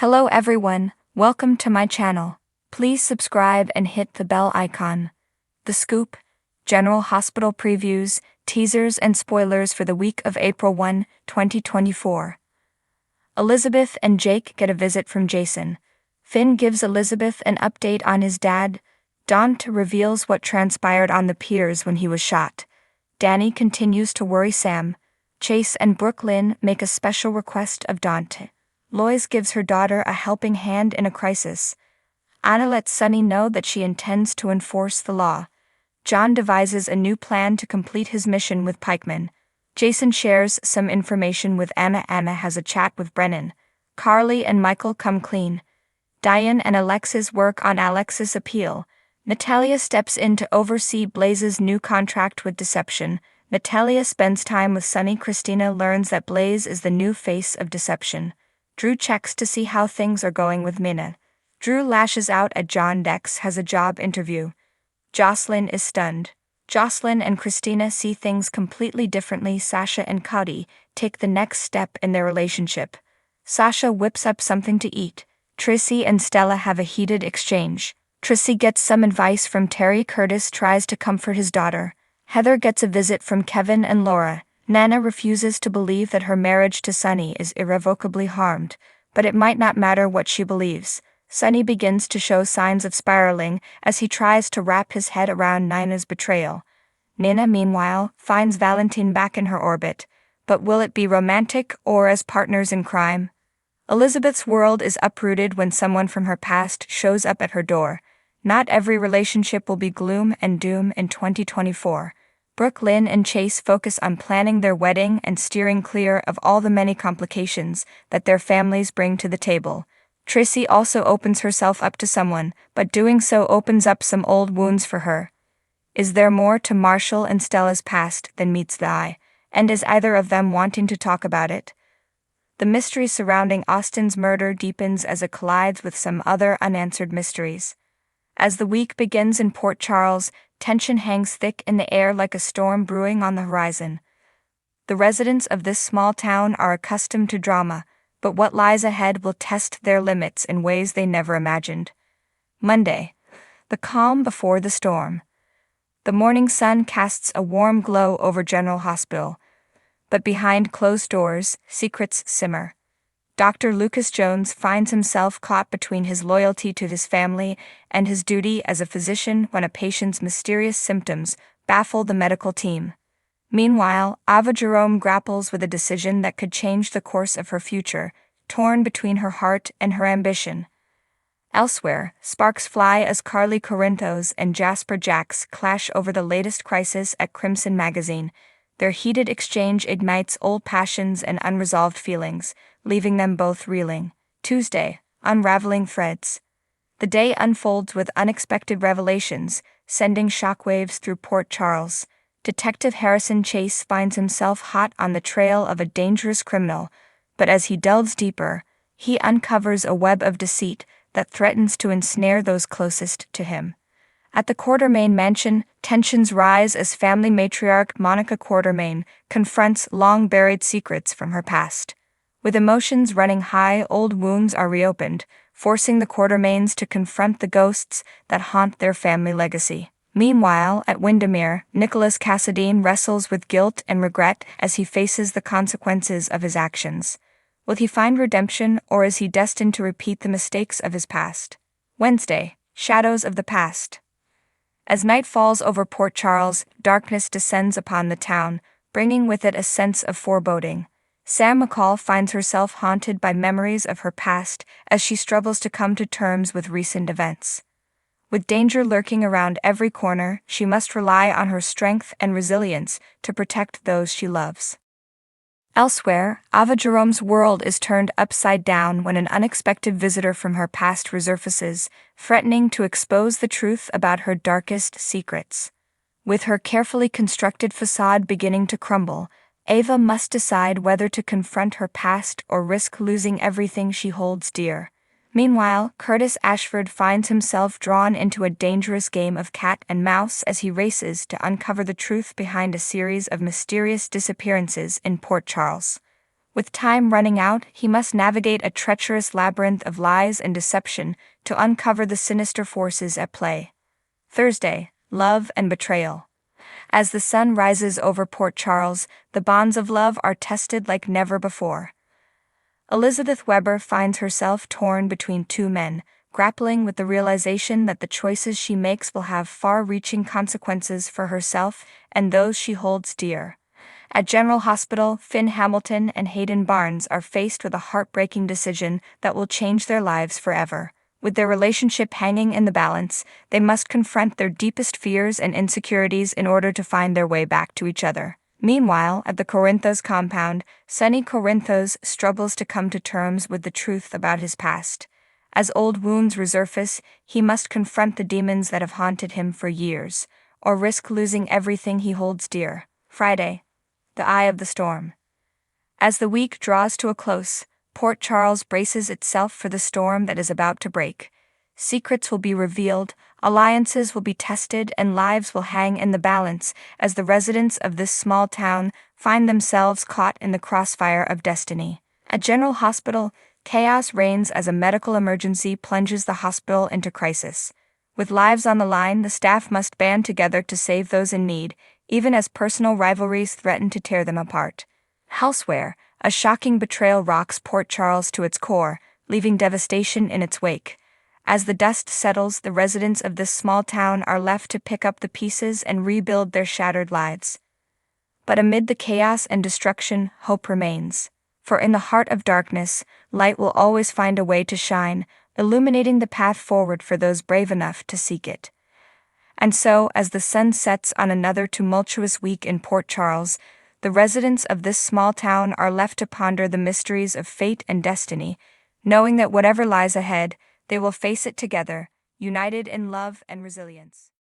Hello everyone, welcome to my channel. Please subscribe and hit the bell icon. The Scoop, General Hospital previews, teasers and spoilers for the week of April 1, 2024. Elizabeth and Jake get a visit from Jason. Finn gives Elizabeth an update on his dad. Dante reveals what transpired on the piers when he was shot. Danny continues to worry Sam. Chase and Brooklyn make a special request of Dante. Lois gives her daughter a helping hand in a crisis. Anna lets Sunny know that she intends to enforce the law. John devises a new plan to complete his mission with Pikeman. Jason shares some information with Anna. Anna has a chat with Brennan. Carly and Michael come clean. Diane and Alexis work on Alexis' appeal. Natalia steps in to oversee Blaze's new contract with Deception. Natalia spends time with Sunny. Christina learns that Blaze is the new face of Deception. Drew checks to see how things are going with Minna. Drew lashes out at John. Dex has a job interview. Jocelyn is stunned. Jocelyn and Christina see things completely differently. Sasha and Cody take the next step in their relationship. Sasha whips up something to eat. Tracy and Stella have a heated exchange. Tracy gets some advice from Terry. Curtis tries to comfort his daughter. Heather gets a visit from Kevin and Laura. Nana refuses to believe that her marriage to Sunny is irrevocably harmed, but it might not matter what she believes. Sunny begins to show signs of spiraling as he tries to wrap his head around Nina's betrayal. Nina, meanwhile, finds Valentine back in her orbit, but will it be romantic or as partners in crime? Elizabeth's world is uprooted when someone from her past shows up at her door. Not every relationship will be gloom and doom in 2024. Brooklyn and Chase focus on planning their wedding and steering clear of all the many complications that their families bring to the table. Tracy also opens herself up to someone, but doing so opens up some old wounds for her. Is there more to Marshall and Stella's past than meets the eye, and is either of them wanting to talk about it? The mystery surrounding Austin's murder deepens as it collides with some other unanswered mysteries. As the week begins in Port Charles, tension hangs thick in the air like a storm brewing on the horizon. The residents of this small town are accustomed to drama, but what lies ahead will test their limits in ways they never imagined. Monday. The calm before the storm. The morning sun casts a warm glow over General Hospital, but behind closed doors, secrets simmer. Dr. Lucas Jones finds himself caught between his loyalty to his family and his duty as a physician when a patient's mysterious symptoms baffle the medical team. Meanwhile, Ava Jerome grapples with a decision that could change the course of her future, torn between her heart and her ambition. Elsewhere, sparks fly as Carly Corinthos and Jasper Jacks clash over the latest crisis at Crimson Magazine. Their heated exchange ignites old passions and unresolved feelings, leaving them both reeling. Tuesday, unraveling threads. The day unfolds with unexpected revelations, sending shockwaves through Port Charles. Detective Harrison Chase finds himself hot on the trail of a dangerous criminal, but as he delves deeper, he uncovers a web of deceit that threatens to ensnare those closest to him. At the Quartermaine mansion, tensions rise as family matriarch Monica Quartermaine confronts long-buried secrets from her past. With emotions running high, old wounds are reopened, forcing the Quartermaines to confront the ghosts that haunt their family legacy. Meanwhile, at Windermere, Nicholas Cassadine wrestles with guilt and regret as he faces the consequences of his actions. Will he find redemption, or is he destined to repeat the mistakes of his past? Wednesday, shadows of the past. As night falls over Port Charles, darkness descends upon the town, bringing with it a sense of foreboding. Sam McCall finds herself haunted by memories of her past as she struggles to come to terms with recent events. With danger lurking around every corner, she must rely on her strength and resilience to protect those she loves. Elsewhere, Ava Jerome's world is turned upside down when an unexpected visitor from her past resurfaces, threatening to expose the truth about her darkest secrets. With her carefully constructed facade beginning to crumble, Ava must decide whether to confront her past or risk losing everything she holds dear. Meanwhile, Curtis Ashford finds himself drawn into a dangerous game of cat and mouse as he races to uncover the truth behind a series of mysterious disappearances in Port Charles. With time running out, he must navigate a treacherous labyrinth of lies and deception to uncover the sinister forces at play. Thursday, love and betrayal. As the sun rises over Port Charles, the bonds of love are tested like never before. Elizabeth Weber finds herself torn between two men, grappling with the realization that the choices she makes will have far-reaching consequences for herself and those she holds dear. At General Hospital, Finn Hamilton and Hayden Barnes are faced with a heartbreaking decision that will change their lives forever. With their relationship hanging in the balance, they must confront their deepest fears and insecurities in order to find their way back to each other. Meanwhile, at the Corinthos compound, Sonny Corinthos struggles to come to terms with the truth about his past. As old wounds resurface, he must confront the demons that have haunted him for years, or risk losing everything he holds dear. Friday, the eye of the storm. As the week draws to a close, Port Charles braces itself for the storm that is about to break. Secrets will be revealed, alliances will be tested, and lives will hang in the balance as the residents of this small town find themselves caught in the crossfire of destiny. At General Hospital, chaos reigns as a medical emergency plunges the hospital into crisis. With lives on the line, the staff must band together to save those in need, even as personal rivalries threaten to tear them apart. Elsewhere, a shocking betrayal rocks Port Charles to its core, leaving devastation in its wake. As the dust settles, the residents of this small town are left to pick up the pieces and rebuild their shattered lives. But amid the chaos and destruction, hope remains. For in the heart of darkness, light will always find a way to shine, illuminating the path forward for those brave enough to seek it. And so, as the sun sets on another tumultuous week in Port Charles, the residents of this small town are left to ponder the mysteries of fate and destiny, knowing that whatever lies ahead, they will face it together, united in love and resilience.